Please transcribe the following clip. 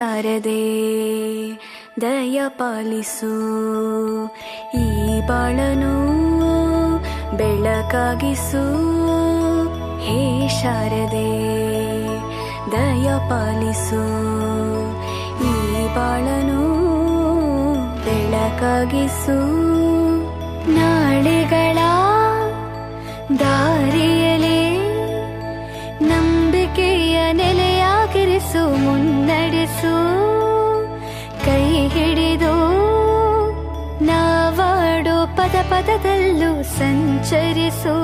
ಶಾರದೆ ದಯ ಪಾಲಿಸು, ಈ ಬಾಳನು ಬೆಳಕಾಗಿಸು. ಹೇ ಶಾರದೆ ದಯ ಪಾಲಿಸು, ಈ ಬಾಳನು ಬೆಳಕಾಗಿಸು. ನಾಳೆಗಳ ದಾರಿಯಲೇ ನಂಬಿಕೆಯ ನೆಲೆಯಾಗಿರಿಸು, ಮುನ್ನಡೆಸು. ಕೈ ಹಿಡಿದು ನಾವಾಡೋ ಪದ ಪದದಲ್ಲೂ ಸಂಚರಿಸು.